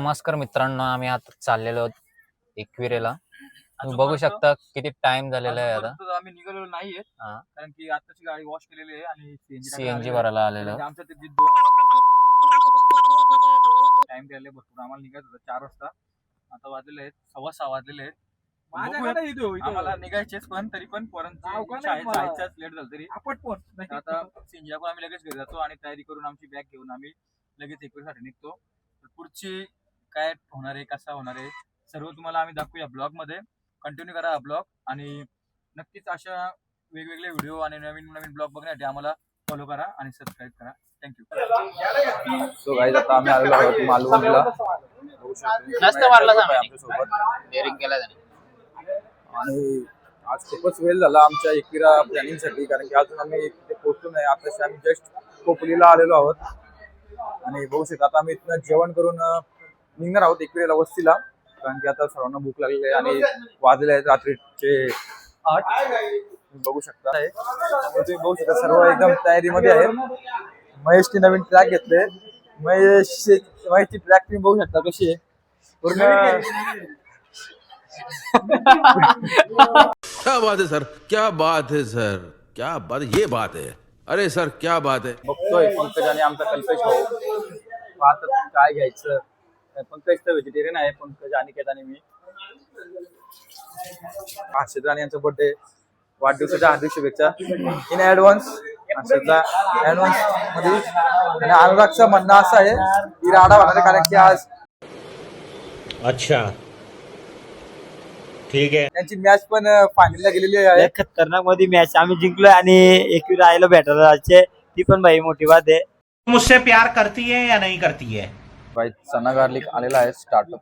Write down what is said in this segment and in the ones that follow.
नमस्कार मित्रांनो, आम्ही आता चाललेलो आहोत एकविरेला. तुम्ही बघू शकता किती टाइम झालेला आहे आता. आम्ही निघालेलो नाहीये कारण की आताची गाडी वॉश केलेली आहे आणि सीएनजी भरायला आलेलो. आमचं ते टाइम द्यायला भरपूर आम्हाला निघायचं होतं 4 वाजता. आता वाजलेले आहेत 6:15 वाजलेले आहेत. आम्हाला निघायचेच पण तरी पण जायचंच लेट झालं तरी आता सीएनजी पण आम्ही लगेच घरी जातो आणि तयारी करून आमची बॅग घेऊन आम्ही लगेच एकविरेसाठी निघतो. पुढची काय होणार आहे, कसा होणार आहे सर्व तुम्हाला आम्ही दाखवूया ब्लॉग मध्ये. कंटिन्यू करा हा ब्लॉग आणि नक्कीच अशा वेगवेगळे व्हिडिओ आणि नवीन नवीन ब्लॉग बघण्यासाठी आम्हाला फॉलो करा आणि सबस्क्राईब करा. थँक्यू. सो गाईज आता आम्ही आलेलो आहोत मालवणला. आणि आज खूपच वेळ झाला आमच्या एकविरा प्लॅनिंग साठी, कारण की अजून आम्ही तिथे पोहोचलो नाही. आता आम्ही जस्ट कोपलीला आलेलो आहोत आणि बघू शकता आता आम्ही इथनं जेवण करून निघणार आहोत एकविरेला वस्तीला, कारण की आता सर्वांना भूक लागलेली आहे आणि वाजले आहेत रात्रीचे 8. बघू शकता तुम्ही बघू शकता सर्व एकदम तयारीमध्ये आहे. महेशची नवीन ट्रॅक घेतले. महेशची ट्रॅक तुम्ही बघू शकता कशी आहे पूर्ण. क्या बात है सर, क्या बात है सर, क्या बात, ये बात है. अरे सर क्या बात है. बघतोय पंकज आणि आमचा कल्पेश भाऊ पाहतात काय घ्यायचं. पंकज तर व्हेजिटेरियन आहे. पंकज अनिकेत आणि मी. हर्षद राणे यांचा बर्थडे, वाढदिवसाच्या हार्दिक शुभेच्छा इन ऍडव्हान्स. हर्षदला ऍडव्हान्स मध्ये. आणि अनुरागचं म्हणणं असं आहे की राडा होणार आहे कारण की आज अच्छा ठीक आहे. त्यांची मॅच पण फायनलला गेलेली आहे. खतरनाक मध्ये मॅच आम्ही जिंकलोय आणि एकविरा आयला भेटायला जायचे, ती पण भाई मोठी बात आहे. मुझसे प्यार करती है या नहीं करती है. भाई चना गार्लिक आलेला आहे स्टार्टअप.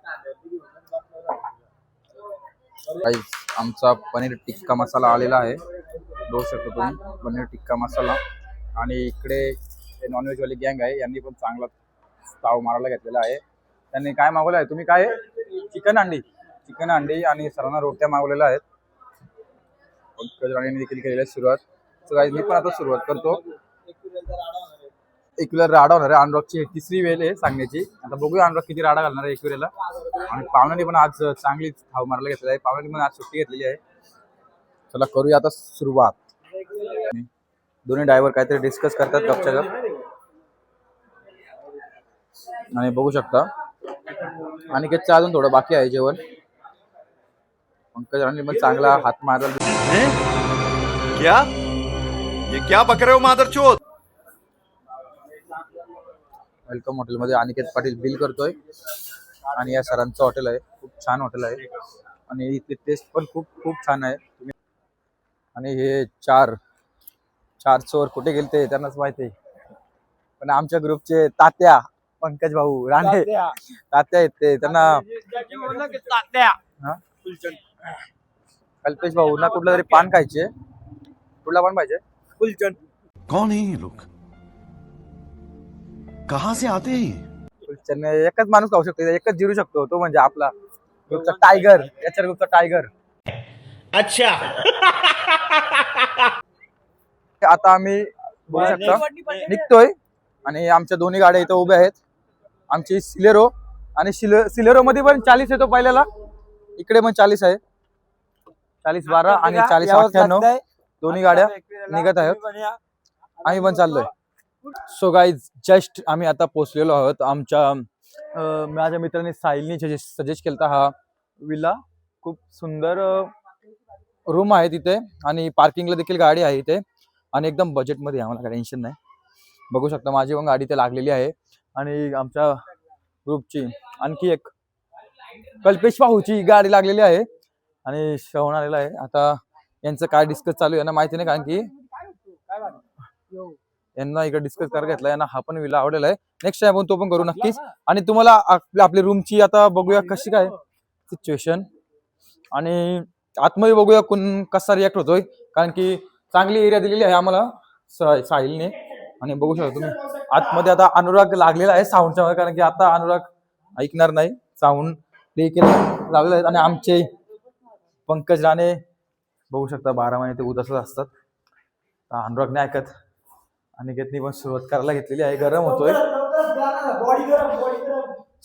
आमचा पनीर टिक्का मसाला आलेला आहे. बघू शकतो तुम्ही पनीर टिक्का मसाला. आणि इकडे नॉनव्हेज वाली गँग आहे, यांनी पण चांगला ताव मारायला घेतलेला आहे. त्यांनी काय मागवलं आहे तुम्ही? काय चिकन अंडी आणि सर्वांना रोट्या मागवलेल्या आहेत. पंकज राणेंनी देखील केलेली आहे सुरुवात. सो गाईज मी पण आता सुरुवात करतो. एकविरा राडा होणार आहे. अनुरागची 3री वेळ आहे सांगण्याची. आता बघूया अनुराग किती राडा घालणार आहे एकविरेला. आणि पाहुण्याने पण आज चांगली थाव मारायला घेतलेला आहे. पाहुण्याने पण आज सुट्टी घेतलेली आहे. चला करूया आता सुरुवात. दोन्ही ड्रायव्हर काहीतरी डिस्कस करतात गपच्या गप. आणि बघू शकता अनिकेतचं अजून थोडं बाकी आहे जेवण. पंकज राणे पण चांगला हात मारला. क्या बक रहे हो मादरचोद. वेलकम हॉटेलमध्ये अनिकेत पाटील बिल करतोय. आणि या सरांचं हॉटेल आहे, खूप छान हॉटेल आहे आणि इथली टेस्ट पण खूप छान आहे. आणि हे चार चोर कुठे गेले ते त्यांनाच माहिती आहे. पण आमच्या ग्रुपचे तात्या पंकज भाऊ राणे तात्या आहेत ते. त्यांना कल्पेश भाऊ ना कुठलं तरी पान खायचे. कुठला पान पाहिजे? फुलचंद. कौन है ये लोग, कहाँ से आते हैं? फुलचंद एकच माणूस खाऊ शकतो, एकच जिरू शकतो, तो म्हणजे आपला ग्रुपचा टायगर. याच्या ग्रुपचा टायगर. अच्छा आता आम्ही बघू शकता निघतोय आणि आमच्या दोन्ही गाड्या इथं उभ्या आहेत. आमची सिलेरो आणि सिलेरो मध्ये पण 40 येतो पहिल्याला. इकडे पण 40 आहे. 40-12 आणि 40-98 दोन्ही गाड्या निघत आहेत. आम्ही पण चाललोय. सो गाईज जस्ट आम्ही आता पोहोचलेलो आहोत. माझ्या मित्रांनी साहिलनी सजेस्ट केलता हा विला. खूप सुंदर रूम आहे तिथे आणि पार्किंगला देखील गाडी आहे इथे आणि एकदम बजेटमध्ये. आम्हाला काही टेन्शन नाही. बघू शकता माझी पण गाडी ते लागलेली आहे. आणि आमच्या ग्रुपची आणखी एक कल्पेश भाऊची गाडी लागलेली आहे आणि श्रवण आलेला आहे. आता यांचं काय डिस्कस चालू आहे यांना माहिती नाही, कारण की यांना इकडे डिस्कस करायला घेतला. यांना हा पण विला आवडलेला आहे. नेक्स्ट टाइम आपण तो पण करू नक्कीच. आणि तुम्हाला आपली रूमची आता बघूया कशी काय सिच्युएशन आणि आतमध्ये बघूया कसा रिॲक्ट होतोय, कारण की चांगली एरिया दिलेली आहे आम्हाला साहिलने. आणि बघू शकता तुम्ही आतमध्ये आता अनुराग लागलेला आहे साऊंडच्या, कारण की आता अनुराग ऐकणार नाही. साऊंड प्ले केलं लावलेलं आहे. आणि आमचे पंकज राणे बघू शकता 12 महिने ते उदासच असतात. अनुराग नाही ऐकत. अनिकेतनी पण सुरुवात करायला घेतलेली आहे. गरम होतोय.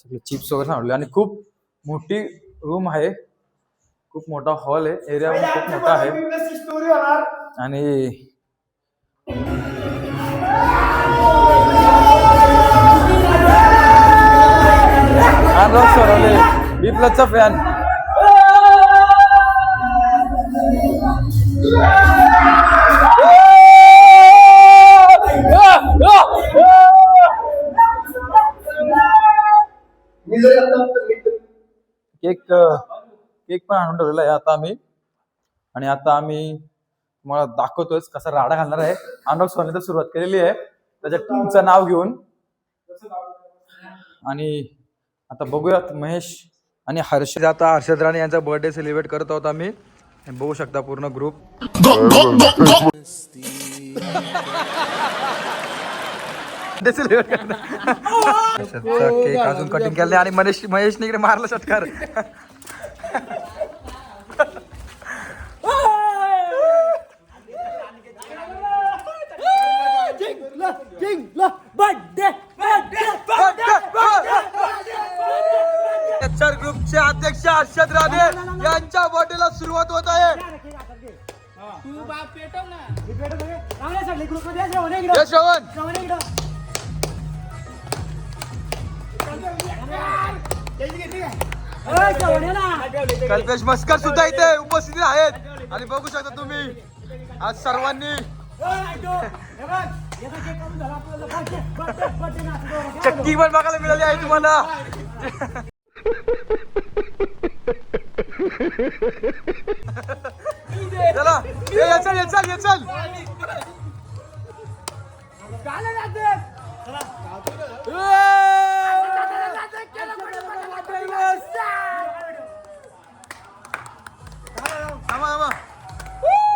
सगळे चिप्स वगैरे सांगले आणि खूप मोठी रूम आहे, खूप मोठा हॉल आहे, एरिया पण खूप मोठा आहे. आणि बिप्लबचा फॅन. केक पण आणून ठेवलेला आहे आता आम्ही. आणि आता आम्ही तुम्हाला दाखवतोय कसा राडा घालणार आहे. अनोख सोने तर सुरुवात केलेली आहे त्याच्या टीमचं नाव घेऊन. आणि आता बघूयात महेश आणि हर्षद. आता हर्षद राणे यांचा बर्थडे सेलिब्रेट करत आहोत आम्ही. बघू शकता पूर्ण ग्रुप. केक अजून कटिंग केले आणि महेशने इकडे मारला षटकार. ग्रुपचे अध्यक्ष हर्षद राणे यांच्या बर्थडेला सुरुवात होत आहे. कल्पेश मस्कर सुद्धा इथे उपस्थित आहेत आणि बघू शकता तुम्ही आज सर्वांनी चक्की पण बघायला मिळाली आहे तुम्हाला. चला ये चल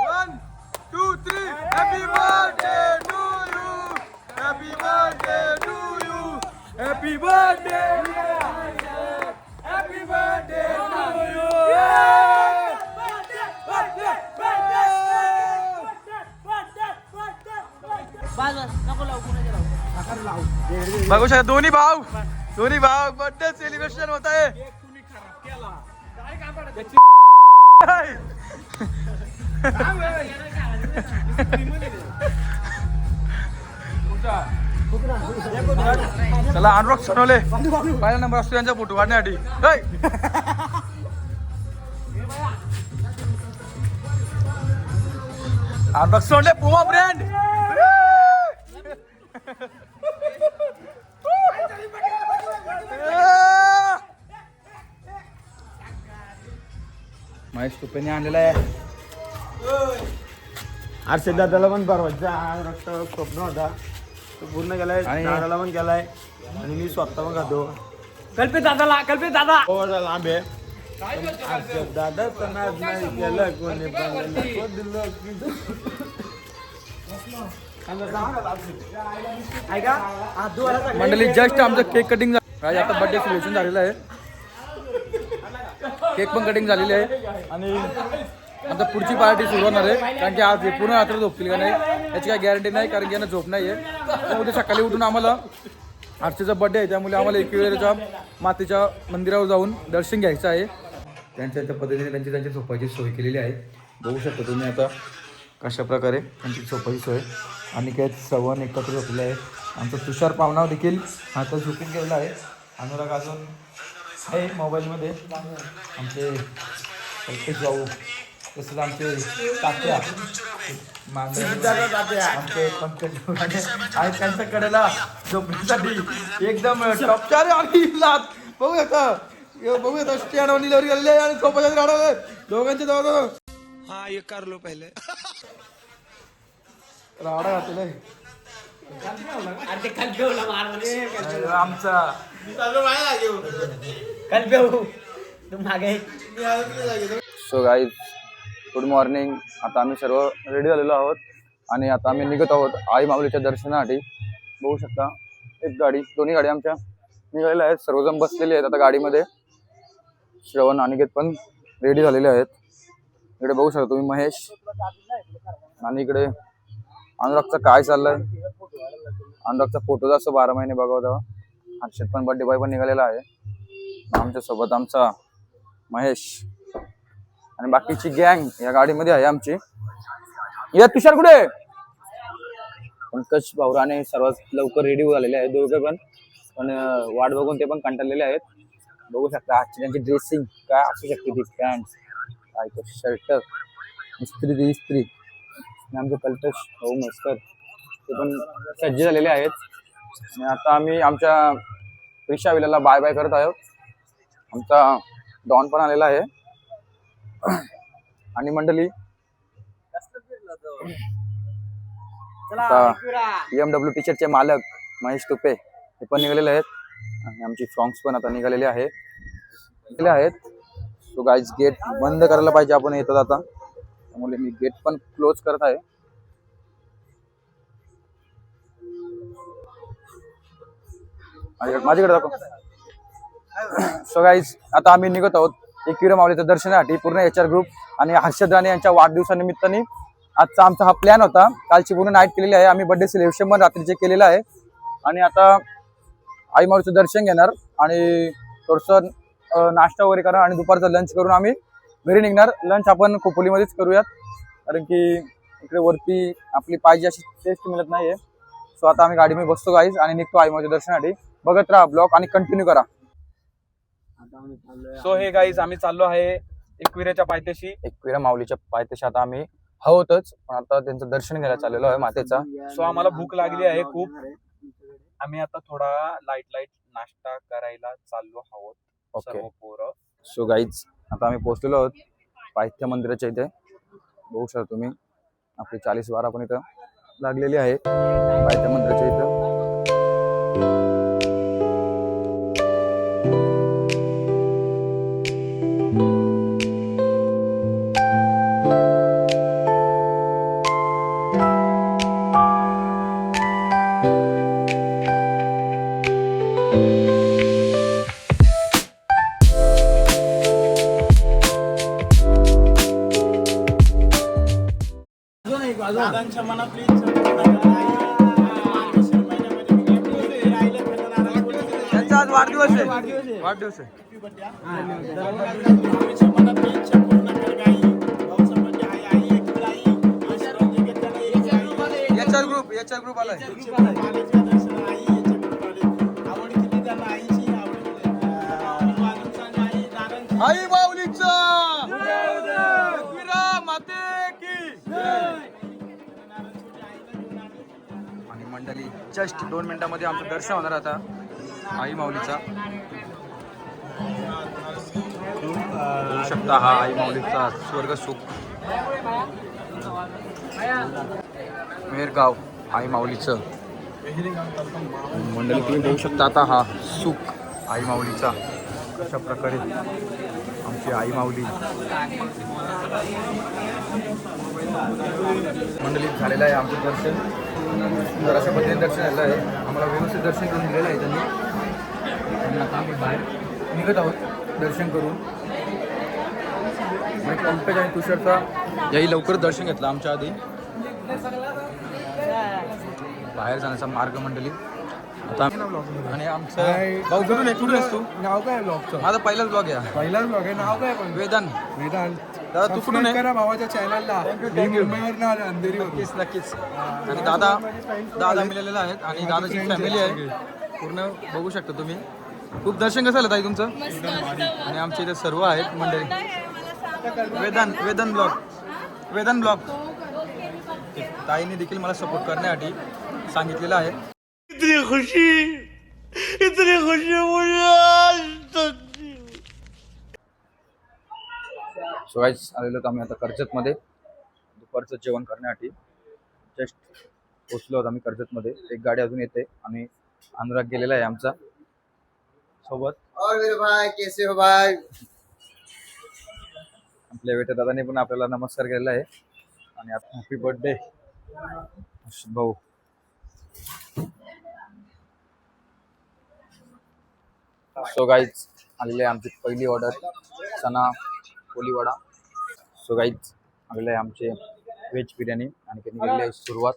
One, two, three. Happy birthday to you. Happy birthday to you. Happy birthday. Happy birthday to you. बघू शकता दोन्ही भाऊ बर्थडे सेलिब्रेशन होत आहे. चला अनुराग सोनवले पहिला नंबर असतो यांचा फोटो काढण्यासाठी. अनुराग सोनवले पुमा ब्रँड. महेश तुपेने आणलेला आहे. हर्षद दादाला पण परवाचा रक्त स्वप्न होता तो पूर्ण केलाय. दादाला पण केलाय आणि मी स्वतः पण खातो. कल्पित दादा हो लांब आहे. हर्षद दादा तनाज नाही केलं कोणी मंडळी जस्ट आमचं केक कटिंग झालं. आता बर्थडे सेलिब्रेशन झालेलं आहे. केक पण कटिंग झालेली आहे आणि आता पुढची पार्टी सुरू होणार आहे. कारण की आज पूर्ण रात्र झोपतील का नाही याची काही गॅरंटी नाही, कारण की यांना झोप नाही आहे. उद्या सकाळी उठून आम्हाला हर्षदचा बर्थडे आहे त्यामुळे आम्हाला एकविरेच्या मातेच्या मंदिरावर जाऊन दर्शन घ्यायचं आहे. त्यांच्या पद्धतीने त्यांची झोपायची सोय केलेली आहे. बघू शकता तुम्ही आता कशा प्रकारे त्यांची झोपायची सोय. आणि काही श्रवण एकत्र झोपले आहे. आमचा तुषार पाहुणा देखील आता झोपून गेलेला आहे. अनुराग अजून आहे मोबाईलमध्ये. आमचे कल्पेश भाऊ तसंच आमचे तात्या आमचे पंकज आणि त्यांच्या कडेला झोपण्यासाठी एकदम टॉपचार आणि लात बघू येतं स्टँड वर डिलिव्हरी झालेली आहे आणि झोपायसाठी राहणार दोघांचे जवळ. हाँ ये कर लो पहले. राडा घातलेला आमचा सो गाईज गुड मॉर्निंग. आता आम्ही सर्व रेडी झालेलो आहोत आणि आता आम्ही निघत आहोत आई माऊलीच्या दर्शनासाठी. बघू शकता दोन्ही गाडी आमच्या निघालेल्या आहेत. सर्वजण बसलेले आहेत आता गाडीमध्ये. श्रवण अनिकेत पण रेडी झालेले आहेत. इकडे बघू शकता तुम्ही महेश आणि इकडे अनुरागचं काय चाललंय. अनुरागचा फोटो असतो 12 महिने बघा तेव्हा. हर्षद पण बर्थडे बॉय पण निघालेला आहे. आमच्या सोबत आमचा महेश आणि बाकीची गँग या गाडीमध्ये आहे आमची. या तुषार कुठे? पंकज भाऊराने सर्वात लवकर रेडी झालेले आहेत दोघे पण वाट बघून ते पण कंटाळलेले आहेत. बघू शकता आजची त्यांची ड्रेसिंग काय असू शकते. ती पॅन्ट काय तो शर्ट इस्त्री आमचे कल्पेश भाऊ मस्कर ते पण सज्ज झालेले आहेत. आणि आता आम्ही आमच्या प्रिशा विलाला बाय बाय करत आहोत. आमचा डॉन पण आलेला आहे आणि मंडळी आता BMW टी-शर्टचे मालक महेश तुपे हे पण निघालेले आहेत आणि आमची फ्रॉंक्स पण आता निघालेले आहेत. सो गाईज गेट बंद करायला पाहिजे आपण येतात आता, त्यामुळे मी गेट पण क्लोज करत आहे. माझ्याकडे दाखव. सो गाईज आता आम्ही निघत आहोत एकविरा माऊलीच्या दर्शनासाठी. पूर्ण HR ग्रुप आणि हर्षद राणे यांच्या वाढदिवसानिमित्ताने आजचा आमचा हा प्लॅन होता. कालची पूर्ण नाईट केलेली आहे आम्ही. बर्थडे सेलिब्रेशन पण रात्रीचे केलेलं आहे आणि आता आई माऊलीचं दर्शन घेणार आणि थोडंसं नाश्ता वगैरे करणार आणि दुपारचा लंच करून आम्ही घरी निघणार. लंच आपण खोपोलीमध्येच करूयात कारण की इकडे वरती आपली पाहिजे अशी टेस्ट मिळत नाहीये. सो आता आम्ही गाडीमध्ये बसतो गाईज आणि निघतो आई माऊलीच्या दर्शनासाठी. बघत राहा ब्लॉग आणि कंटिन्यू करा. सो हे गाईज आम्ही चाललो आहे एकविराच्या पायथ्याशी. एकविरा माऊलीच्या पायथ्याशी आता आम्ही होतच पण आता त्यांचं दर्शन घ्यायला चाललेलो आहे मातेचा. सो आम्हाला भूक लागली आहे खूप. आम्ही आता थोडा लाईट नाश्ता करायला चाललो आहोत. ओके. सो गाईज आता आम्ही पोहोचलेलो आहोत पायथ्या मंदिराच्या इथे. बघू शकता तुम्ही आपली 40-12 पण इथं लागलेली आहे पायथ्या मंदिराच्या इथं. दादांच्या मनातली त्यांचा आज वाढदिवस आहे. वाढदिवस आहे. HR ग्रुप आलाय. आई माऊलीचा माते की आणि मंडळी जस्ट 2 मिनिटांमध्ये आमचं दर्शन होणार आता आई माऊलीचा. बघू शकता हा आई माऊलीचा स्वर्ग सुख मेरगाव आई माऊलीचं मंडळी. तुम्ही बघू शकता आता हा सुख आई माऊलीचा अशा प्रकारे आमची आई माऊली मंडळीत झालेलं आहे आमचं दर्शन. तर अशा पद्धतीने दर्शन झालं आहे. आम्हाला व्यवस्थित दर्शन करून दिलेलं आहे त्यांनी. आता आम्ही बाहेर निघत आहोत दर्शन करून. पंकज आणि तुषारचा याही लवकर दर्शन घेतलं आमच्या आधी. बाहेर जाण्याचा मार्ग मंडळी आता. आणि आमचं भाऊ कुठून असतो? नाव काय ब्लॉगचं? माझा पहिलाच ब्लॉग आहे. पहिलाच ब्लॉग आहे. नाव काय पण? वेदांत. दादा तू कुठून करा भावाच्या चॅनलला. मुंबईवर अंधेरीवर. नक्कीच. आणि दादा मिळालेले आहेत आणि दादाची फॅमिली आहे पूर्ण. बघू शकता तुम्ही. खूप दर्शन कसं झालं ताई तुमचं? आणि आमच्या इथे सर्व आहेत मंडळी. वेदांत ब्लॉग ताईने देखील मला सपोर्ट करण्यासाठी सांगितलेलं आहे. इतनी खुशी सो गाईस आलेलो आम्ही आता कर्जतमध्ये दुपारचं जेवण करण्यासाठी. जस्ट पोचलो आहोत आम्ही कर्जतमध्ये. एक गाडी अजून येते आणि अनुराग गेलेला आहे आमचा सोबत. और मेरे भाई कैसे हो भाई? आपल्या वेटर दादाने पण आपल्याला नमस्कार केलेला आहे आणि हॅपी बर्थडे भाऊ. सो गाईज आलेली आहे आमची पहिली ऑर्डर चना कोलीवाडा. सो गाईज आलेले आहे आमचे व्हेज बिर्याणी आणि त्यांनी केलेली आहे सुरुवात.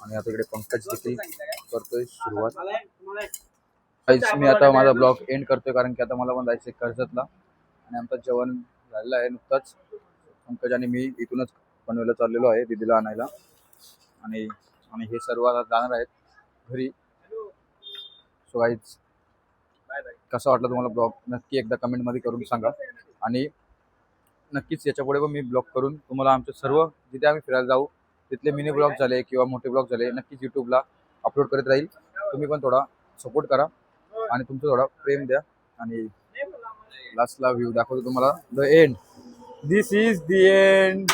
आणि आता इकडे पंकज देखील करतोय सुरुवात. मी आता माझा ब्लॉग एंड करतोय कारण की आता मला पण जायचं कर्जतला आणि आमचं जेवण झालेलं आहे नुकतंच. पंकज आणि मी इथूनच पनवेलला चाललेलो आहे दीदीला आणायला आणि आणि हे सर्व आता जाणार आहेत घरी. सो गाईज कसा वाटला तुम्हाला ब्लॉग नक्की एकदा कमेंटमध्ये करून सांगा आणि नक्कीच याच्यापुढे पण मी ब्लॉग करून तुम्हाला आमचे सर्व जिथे आम्ही फिरायला जाऊ तिथले मिनी ब्लॉग झाले किंवा मोठे ब्लॉग झाले नक्कीच यूट्यूबला अपलोड करत राहील. तुम्ही पण थोडा सपोर्ट करा आणि तुमचं थोडा प्रेम द्या आणि लास्टला व्ह्यू दाखवतो तुम्हाला the end. This is the end.